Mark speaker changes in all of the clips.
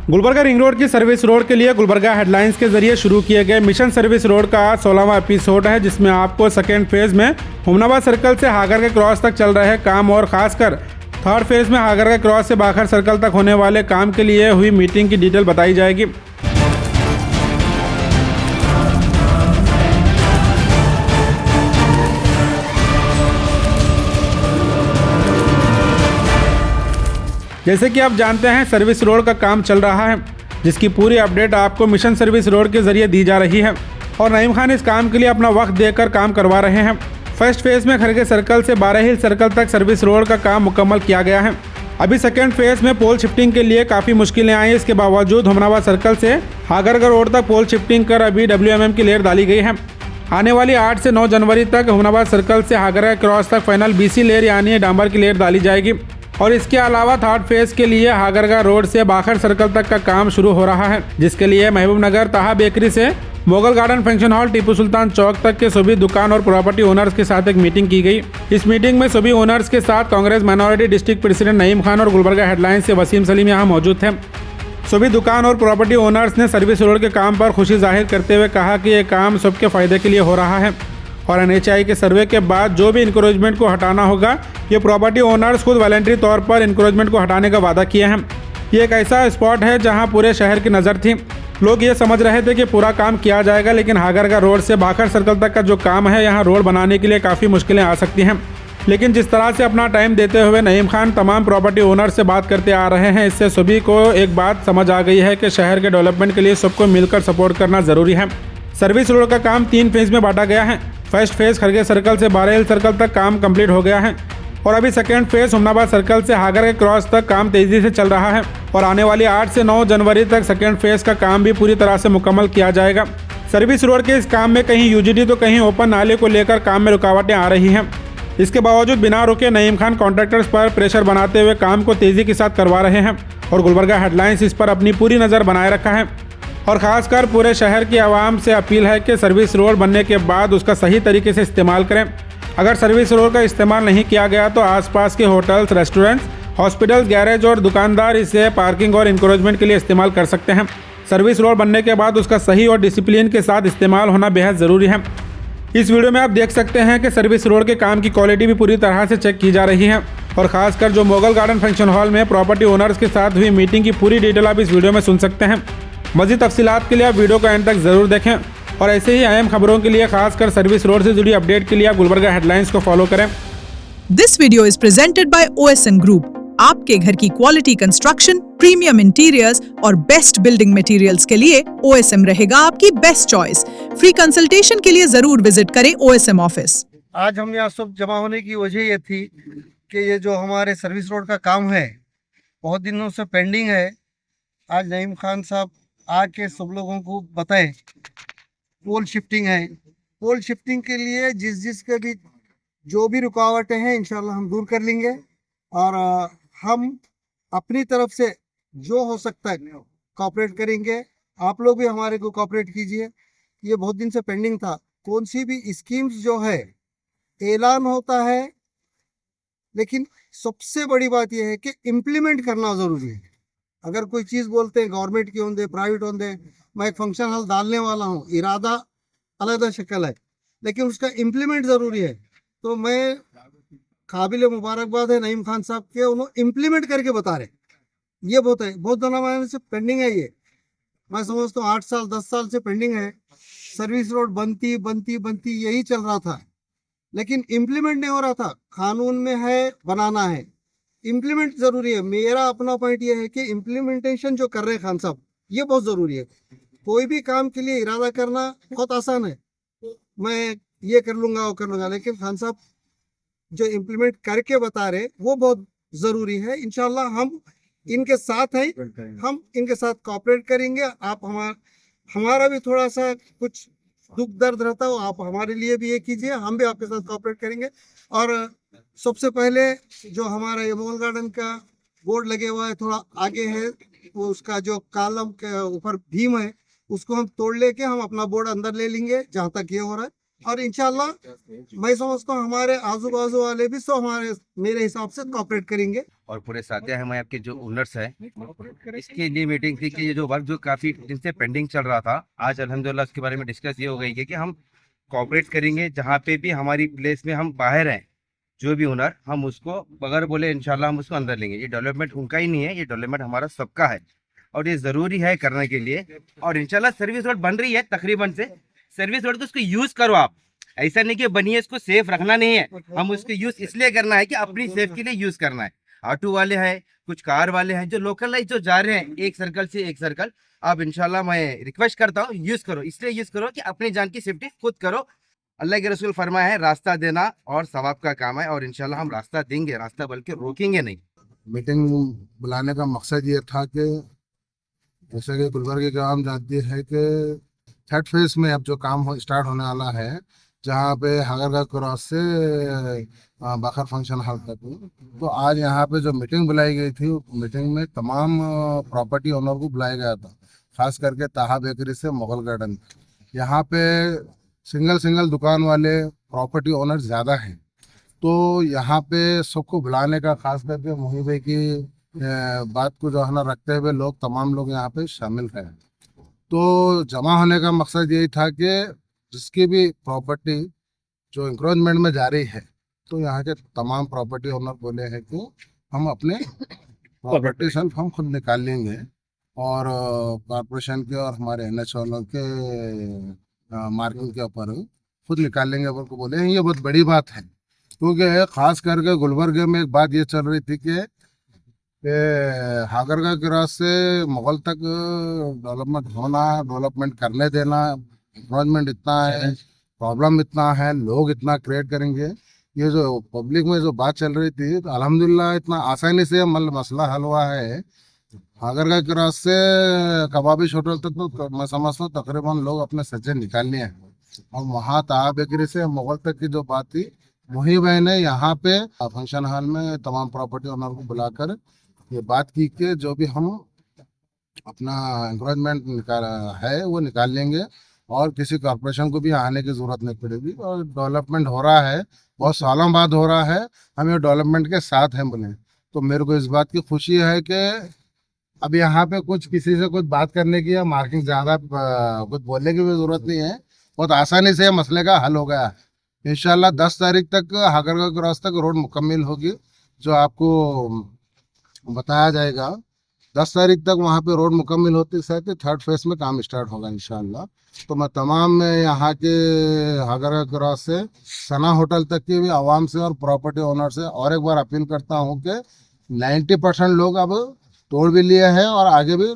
Speaker 1: Gulbarga ring road की service road के लिए गुलबर्गा हेडलाइंस के जरिए शुरू किए गए मिशन सर्विस रोड का आज 16वां एपिसोड है, जिसमें आपको सेकेंड फेज में हुमनाबाद सर्कल से हागर के क्रॉस तक चल रहे काम और खासकर थर्ड फेज में हागर के क्रॉस से बाखर सर्कल तक होने वाले काम के लिए हुई मीटिंग की डिटेल बताई जाएगी। जैसे कि आप जानते हैं, सर्विस रोड का काम चल रहा है, जिसकी पूरी अपडेट आपको मिशन सर्विस रोड के जरिए दी जा रही है और नईम खान इस काम के लिए अपना वक्त देकर काम करवा रहे हैं। फर्स्ट फेज में खरगे सर्कल से 12 हिल सर्कल तक सर्विस रोड का काम मुकम्मल किया गया है। अभी सेकेंड फेज में पोल शिफ्टिंग के लिए काफ़ी मुश्किलें आई। इसके बावजूद हुमनाबाद सर्कल से हागरगा रोड तक पोल शिफ्टिंग कर अभी WMM की लेयर डाली गई है। आने वाली 8 से 9 जनवरी तक हुमनाबाद सर्कल से हागरगा क्रॉस तक फाइनल BC लेयर यानी डांबर की लेयर डाली जाएगी और इसके अलावा थर्ड फेज के लिए हागरगा रोड से बाखर सर्कल तक का काम शुरू हो रहा है, जिसके लिए महबूब नगर ताहा बेकरी से Mughal garden function hall Tipu Sultan Chowk तक के सभी दुकान और प्रॉपर्टी ओनर्स के साथ एक मीटिंग की गई। इस मीटिंग में सभी ओनर्स के साथ Congress minority district president Naeem Khan और गुलबर्गा हेडलाइंस से वसीम सलीम यहाँ मौजूद थे। सभी दुकान और प्रॉपर्टी ओनर्स ने सर्विस रोड के काम पर खुशी जाहिर करते हुए कहा कि ये काम सबके फायदे के लिए हो रहा है और NHAI के सर्वे के बाद जो भी इंक्रोचमेंट को हटाना होगा, ये प्रॉपर्टी ओनर्स खुद वॉलंटरी तौर पर इंक्रोचमेंट को हटाने का वादा किए हैं। ये एक ऐसा स्पॉट है जहां पूरे शहर की नज़र थी। लोग ये समझ रहे थे कि पूरा काम किया जाएगा, लेकिन हागरगा रोड से बाखर सर्कल तक का जो काम है, यहाँ रोड बनाने के लिए काफ़ी मुश्किलें आ सकती हैं। लेकिन जिस तरह से अपना टाइम देते हुए नईम खान तमाम प्रॉपर्टी ओनर से बात करते आ रहे हैं, इससे सभी को एक बात समझ आ गई है कि शहर के डेवलपमेंट के लिए सबको मिलकर सपोर्ट करना ज़रूरी है। सर्विस रोड का काम 3 फेज में बांटा गया है। फर्स्ट फेज खरगे सर्कल से 12 हिल सर्कल तक काम कंप्लीट हो गया है और अभी सेकेंड फेज हुमनाबाद सर्कल से हागर के क्रॉस तक काम तेज़ी से चल रहा है और आने वाली 8 से 9 जनवरी तक सेकेंड फेज का काम भी पूरी तरह से मुकम्मल किया जाएगा। सर्विस रोड के इस काम में कहीं UGD तो कहीं ओपन नाले को लेकर काम में रुकावटें आ रही हैं। इसके बावजूद बिना रुके नईम खान कॉन्ट्रैक्टर्स पर प्रेशर बनाते हुए काम को तेज़ी के साथ करवा रहे हैं और गुलबर्गा हेडलाइंस इस पर अपनी पूरी नज़र बनाए रखा है और ख़ासकर पूरे शहर की आवाम से अपील है कि सर्विस रोड बनने के बाद उसका सही तरीके से इस्तेमाल करें। अगर सर्विस रोड का इस्तेमाल नहीं किया गया तो आसपास के होटल्स, रेस्टोरेंट्स, हॉस्पिटल्स, गैरेज और दुकानदार इसे पार्किंग और इंक्रोचमेंट के लिए इस्तेमाल कर सकते हैं। सर्विस रोड बनने के बाद उसका सही और डिसिप्लिन के साथ इस्तेमाल होना बेहद ज़रूरी है। इस वीडियो में आप देख सकते हैं कि सर्विस रोड के काम की क्वालिटी भी पूरी तरह से चेक की जा रही है और ख़ासकर जो मोगल गार्डन फंक्शन हॉल में प्रॉपर्टी ओनर्स के साथ हुई मीटिंग की पूरी डिटेल आप इस वीडियो में सुन सकते हैं। मज़ीद तफसीलात के लिए आप वीडियो को एंड तक ज़रूर देखें और ऐसे ही अहम खबरों के लिए खासकर सर्विस रोड से जुड़ी अपडेट के लिए आप गुलबर्गा हेडलाइंस को फॉलो करें।
Speaker 2: This video is presented by OSN group. आपके घर की क्वालिटी कंस्ट्रक्शन, प्रीमियम इंटीरियर्स और बेस्ट बिल्डिंग मटेरियल्स के लिए OSM रहेगा आपकी बेस्ट चॉइस। फ्री कंसल्टेशन के लिए जरूर विजिट करें OSM ऑफिस।
Speaker 3: आज हम यहाँ सब जमा होने की वजह ये थी कि ये जो हमारे सर्विस रोड का काम है बहुत दिनों से पेंडिंग है। आज नईम खान साहब आके सब लोगों को बताएं पोल शिफ्टिंग है। पोल शिफ्टिंग के लिए जिसके भी जो भी रुकावटें हैं इंशाल्लाह हम दूर कर लेंगे और हम अपनी तरफ से जो हो सकता है कोऑपरेट करेंगे। आप लोग भी हमारे को कोऑपरेट कीजिए। ये बहुत दिन से पेंडिंग था। कौन सी भी स्कीम्स जो है ऐलान होता है, लेकिन सबसे बड़ी बात यह है कि इम्प्लीमेंट करना ज़रूरी है। अगर कोई चीज़ बोलते हैं गवर्नमेंट की होंगे, प्राइवेट होंगे, मैं एक फंक्शन हॉल डालने वाला हूँ, इरादा अलग शक्ल है, लेकिन उसका इम्प्लीमेंट ज़रूरी है। तो मैं काबिल मुबारकबाद है नईम खान साहब के, उन्होंने इम्प्लीमेंट करके बता रहे। ये बहुत है, बहुत दिनों से पेंडिंग है। ये मैं समझता हूँ 8 साल 10 साल से पेंडिंग है। सर्विस रोड बनती यही चल रहा था, लेकिन इम्प्लीमेंट नहीं हो रहा था। कानून में है, बनाना है, इम्प्लीमेंट ज़रूरी है। मेरा अपना पॉइंट ये है कि इम्प्लीमेंटेशन जो कर रहे हैं खान साहब, ये बहुत ज़रूरी है। कोई भी काम के लिए इरादा करना बहुत आसान है, मैं ये कर लूँगा वो कर लूँगा, लेकिन खान साहब जो इम्प्लीमेंट करके बता रहे वो बहुत ज़रूरी है। इंशाल्लाह हम इनके साथ हैं, हम इनके साथ कोऑपरेट करेंगे। आप हमारा भी थोड़ा सा कुछ दुख दर्द रहता हो, आप हमारे लिए भी ये कीजिए, हम भी आपके साथ कोऑपरेट करेंगे। और सबसे पहले जो हमारा ये मोगल गार्डन का बोर्ड लगे हुआ है थोड़ा आगे है, वो उसका जो कॉलम के ऊपर भीम है उसको हम तोड़ लेके हम अपना बोर्ड अंदर ले लेंगे जहाँ तक ये हो रहा है। और इंशाल्लाह मैं समझता हूँ हमारे आजू बाजू वाले भी सब हमारे मेरे हिसाब से कोऑपरेट करेंगे।
Speaker 4: और पूरे साथिया हमारे आपके जो ओनर्स हैं, इसके लिए मीटिंग थी कि ये जो वर्क जो काफ़ी दिन से पेंडिंग चल रहा था, आज अल्हम्दुलिल्लाह उसके बारे में डिस्कस ये हो गई है कि हम कोऑपरेट करेंगे। जहाँ पे भी हमारी प्लेस में हम बाहर हैं, जो भी ओनर, हम उसको बगैर बोले इंशाल्लाह हम उसको अंदर लेंगे। ये डेवलपमेंट उनका ही नहीं है, ये डेवलपमेंट हमारा सबका है और ये ज़रूरी है करने के लिए। और इंशाल्लाह सर्विस रोड बन रही है तकरीबन से। सर्विस रोड तो उसको यूज़ करो आप, ऐसा नहीं कि बनिए इसको सेफ रखना नहीं है, हम उसको यूज़ इसलिए करना है कि अपनी सेफ के लिए यूज़ करना है। ऑटो वाले हैं, कुछ कार वाले हैं, जो लोकल लाइफ जो जा रहे हैं एक सर्कल से एक सर्कल, आप इंशाल्लाह मैं रिक्वेस्ट करता हूँ यूज़ करो, इसलिए यूज़ करो कि अपनी जान की सेफ्टी खुद करो। अल्लाह के रसूल फरमाया है रास्ता देना और सवाब का काम है, और इंशाल्लाह हम रास्ता देंगे, रास्ता बल्कि रोकेंगे नहीं।
Speaker 5: मीटिंग बुलाने का मकसद ये था कि जैसे कि गुलबर्ग का हम जानते हैं कि थर्ड फेज में अब जो काम स्टार्ट होने वाला है, जहाँ पे हगरगा क्रॉस से बखर फंक्शन हॉल तक, तो आज यहाँ पे जो मीटिंग बुलाई गई थी, मीटिंग में तमाम प्रॉपर्टी ओनर को बुलाया गया था, खास करके ताहा बेकरी से मुगल गार्डन। यहाँ पे सिंगल दुकान वाले प्रॉपर्टी ओनर ज़्यादा हैं, तो यहाँ पे सबको बुलाने का, खास करके मोहित भाई की बात को जो है ना रखते हुए लोग तमाम लोग यहाँ पे शामिल हैं। तो जमा होने का मकसद यही था कि जिसकी भी प्रॉपर्टी जो इंक्रोचमेंट में जा रही है, तो यहाँ के तमाम प्रॉपर्टी ओनर बोले हैं कि हम अपने प्रॉपर्टी सेल्फ हम खुद निकाल लेंगे, और कॉरपोरेशन के और हमारे NH वालों के मार्किंग के ऊपर खुद निकाल लेंगे। को बोले हैं ये बहुत बड़ी बात है, क्योंकि खास करके गुलबर्ग में एक बात ये चल रही थी कि हागरगा क्रॉस से मुगल तक डेवलपमेंट होना, डेवलपमेंट करने देना, एनवायरमेंट इतना है, प्रॉब्लम इतना है, लोग इतना क्रिएट करेंगे। ये जो पब्लिक में जो बात चल रही थी, तो अल्हम्दुलिल्लाह इतना आसानी से मसला हल हुआ है। हागरगा क्रॉस से कबाबिश होटल तक तो मैं समझता हूँ तकरीबन लोग अपने सज्जे निकाल लिए हैं, और वहाँ ताहा बेकरी से मुगल तक की जो बात थी, मोहित भाई ने यहाँ पे फंक्शन हॉल में तमाम प्रॉपर्टी ओनर को बुलाकर ये बात की कि जो भी हम अपना एनक्रोचमेंट निकाल है वो निकाल लेंगे, और किसी कॉरपोरेशन को भी आने की ज़रूरत नहीं पड़ेगी। और डेवलपमेंट हो रहा है, बहुत सालों बाद हो रहा है, हम ये डेवलपमेंट के साथ हैं बोले। तो मेरे को इस बात की खुशी है कि अब यहाँ पे कुछ किसी से कुछ बात करने की या मार्किंग ज़्यादा कुछ बोलने की भी ज़रूरत नहीं है, बहुत आसानी से मसले का हल हो गया है। इंशाल्लाह 10 तारीख तक हागरगा क्रॉस तक रोड मुकम्मल होगी, जो आपको बताया जाएगा। 10 तारीख तक वहाँ पे रोड मुकम्मल होते साथ थर्ड फेज में काम स्टार्ट होगा इंशाल्लाह। तो मैं तमाम यहाँ के हागरगा क्रॉस से सना होटल तक की भी आवाम से और प्रॉपर्टी ओनर से और एक बार अपील करता हूँ कि 90% लोग अब तोड़ भी लिए हैं, और आगे भी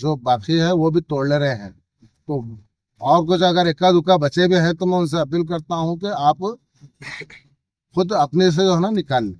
Speaker 5: जो बाकी है वो भी तोड़ ले रहे हैं। तो और कुछ अगर इक्का दुक्का बचे भी हैं, तो मैं उनसे अपील करता हूँ कि आप खुद अपने से जो है ना निकाल लें।